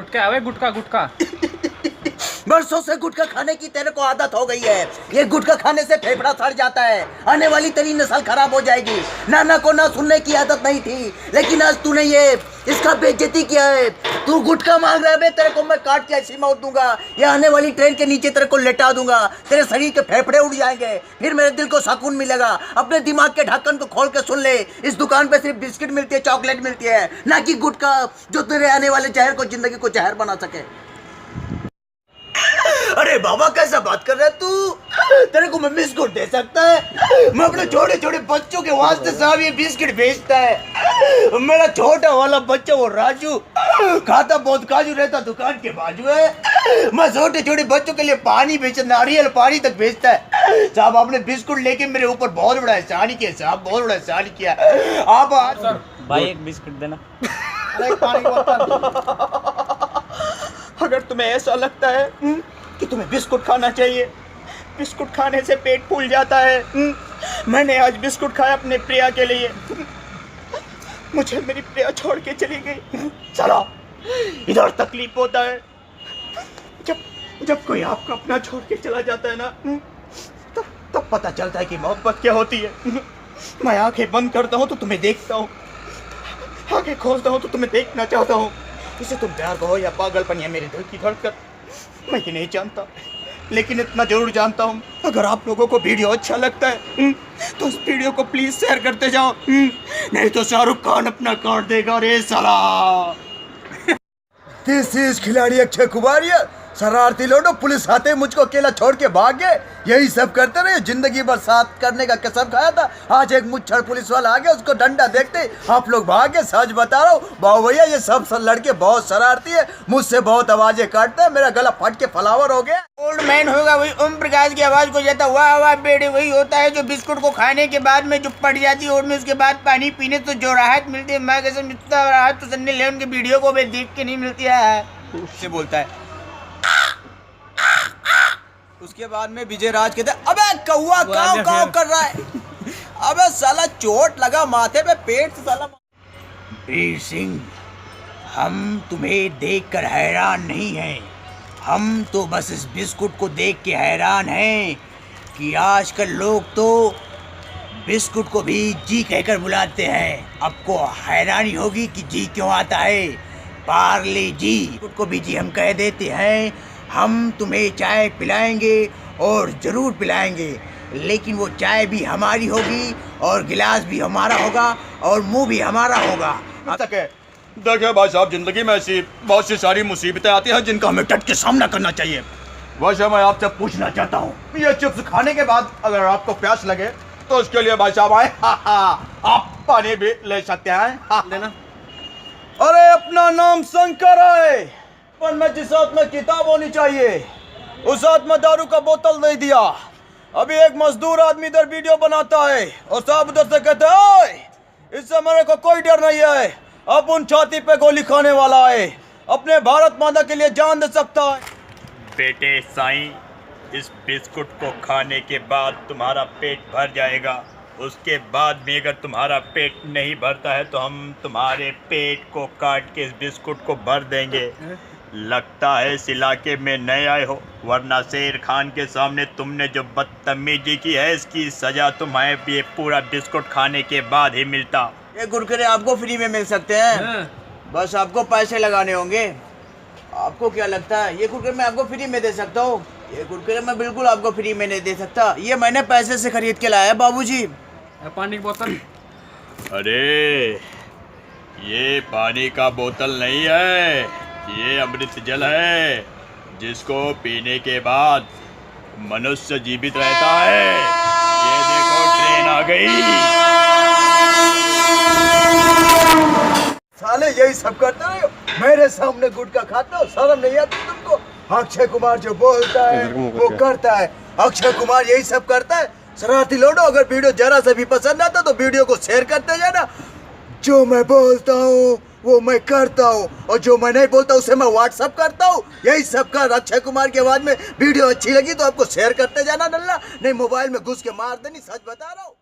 गुटका है गुटका गुटका। बरसों से गुटखा खाने की तेरे को आदत हो गई है। ये गुटखा खाने से फेफड़ा सड़ जाता है, आने वाली तेरी नस्ल खराब हो जाएगी। नाना को ना सुनने की आदत नहीं थी, लेकिन आज तूने ये इसका बेइज्जती किया है। तू गुटखा मांग रहा है बे, तेरे को मैं काट के ऐसी मौत दूंगा। ये आने वाली ट्रेन के नीचे तेरे को लेटा दूंगा, तेरे शरीर के फेफड़े उड़ जाएंगे, फिर मेरे दिल को सुकून मिलेगा। अपने दिमाग के ढक्कन को खोल के सुन ले, इस दुकान पे सिर्फ बिस्किट मिलती है, चॉकलेट मिलती है, ना कि गुटखा जो तेरे आने वाले जहर को, जिंदगी को जहर बना सके। अरे बाबा कैसा बात कर रहा है तू? तेरे को मैं बिस्कुट दे सकता है? मैं अपने छोटे छोटे बच्चों के वास्ते साहब ये बिस्किट बेचता है। मेरा छोटा वाला बच्चा वो राजू खाता बहुत काजू रहता, दुकान के बाजू है। मैं छोटे छोटे बच्चों के लिए पानी बेचता, नारियल पानी तक बेचता है। साहब आपने बिस्कुट लेके मेरे ऊपर बहुत बड़ा एहसान किया साहब, बहुत बड़ा एहसान किया। आप सर भाई एक बिस्किट देना। अरे पानी की बोतल। अगर तुम्हें ऐसा लगता है कि तुम्हें बिस्कुट खाना चाहिए, बिस्कुट खाने से पेट फूल जाता है, मैंने आज बिस्कुट खाया अपने प्रिया के लिए। मुझे मेरी प्रिया छोड़ के चली गई। चला इधर तकलीफ होता है जब कोई आपका अपना छोड़ के चला जाता है ना, तब पता चलता है कि मोहब्बत क्या होती है। मैं आंखें बंद करता हूँ तो तुम्हें देखता हूँ, आंखें खोलता हूँ तो तुम्हें देखना चाहता हूँ। इसे तुम प्यार कहो या पागलपन या मेरे दिल की धड़कन, मैं ये नहीं जानता, लेकिन इतना जरूर जानता हूँ, अगर आप लोगों को वीडियो अच्छा लगता है तो उस वीडियो को प्लीज शेयर करते जाओ, नहीं तो शाहरुख खान अपना काट देगा रे साला। दिस इज खिलाड़ी अक्षय कुमार। शरारती लोडो, पुलिस आते मुझको अकेला छोड़ के भाग गए। यही सब करते रहे, जिंदगी भर साथ करने का कसम खाया था। आज एक मुच्छड़ पुलिस वाला आ गया, उसको डंडा देखते आप लोग भाग गए। सच बता रहा हूँ बाबू भैया, ये सब लड़के बहुत शरारती है, मुझसे बहुत आवाजें काटते हैं, मेरा गला फट के फ्लावर हो गया। ओल्ड मैन होगा वही ओम प्रकाश की आवाज को जाता वाह वाह बेटे, वही होता है जो बिस्कुट को खाने के बाद में जो पड़ जाती है और में उसके बाद पानी पीने तो जो राहत मिलती है, मैं कसम इतना राहत तो सन्नी लियोन की वीडियो को मैं देख के नहीं मिलती है। उससे बोलता है, उसके बाद में विजय राज कहते अबे कौवा काव काव कर रहा है। अबे साला चोट लगा माथे पे, पेट से साला। वीर सिंह, हम तुम्हें देखकर हैरान नहीं हैं, हम तो बस इस बिस्कुट को देख के हैरान हैं कि आजकल लोग तो बिस्कुट को भी जी कहकर बुलाते हैं। आपको हैरानी होगी कि जी क्यों आता है। पार्ले जी बिस्कुट को भी जी हम कह देते हैं। हम तुम्हें चाय पिलाएंगे और ज़रूर पिलाएंगे, लेकिन वो चाय भी हमारी होगी और गिलास भी हमारा होगा और मुंह भी हमारा होगा। देखिए भाई साहब, जिंदगी में ऐसी बहुत सी सारी मुसीबतें आती हैं जिनका हमें डट के सामना करना चाहिए। वैसे मैं आपसे पूछना चाहता हूँ, ये चिप्स खाने के बाद अगर आपको प्यास लगे तो उसके लिए भाई साहब आए आप पानी भी ले सकते हैं। लेना। अरे अपना नाम शंकर है, पर मैं जिस हाथ में किताब होनी चाहिए उस हाथ में दारू का बोतल दे दिया। अभी एक मजदूर आदमी इधर वीडियो बनाता है और साहब उधर से कहते हैं इससे मेरे को कोई डर नहीं है, अब उन छाती पे गोली खाने वाला है, अपने भारत माता के लिए जान दे सकता है। बेटे साईं, इस बिस्कुट को खाने के बाद तुम्हारा पेट भर जाएगा, उसके बाद भी अगर तुम्हारा पेट नहीं भरता है तो हम तुम्हारे पेट को काट के इस बिस्कुट को भर देंगे। लगता है इस इलाके में नए आए हो, वरना शेर खान के सामने तुमने जो बदतमीजी की है इसकी सजा तुम्हें ये पूरा बिस्कुट खाने के बाद ही मिलता। ये कुरकुरे आपको फ्री में मिल सकते हैं, बस आपको पैसे लगाने होंगे। आपको क्या लगता है ये कुरकुरे मैं आपको फ्री में दे सकता हूँ? ये कुरकुरे मैं बिल्कुल आपको फ्री में नहीं दे सकता, ये मैंने पैसे से खरीद के लाया बाबूजी। पानी की बोतल। अरे ये पानी का बोतल नहीं है, ये अमृत जल है, जिसको पीने के बाद मनुष्य जीवित रहता है। ये देखो ट्रेन आ गई। साले यही सब करते रहे हो, मेरे सामने गुटखा खाते हो, शर्म नहीं आती तुमको? अक्षय कुमार जो बोलता है वो करता है, अक्षय कुमार यही सब करता है। शरारती लोडो, अगर वीडियो जरा से भी पसंद आता तो वीडियो को शेयर करते जाना। जो मैं बोलता हूँ वो मैं करता हूँ और जो मैं नहीं बोलता उसे मैं व्हाट्सअप करता हूँ। यही सब कर। अक्षय कुमार के आवाज में वीडियो अच्छी लगी तो आपको शेयर करते जाना, नल्ला नहीं मोबाइल में घुस के मार देनी, सच बता रहा हूँ।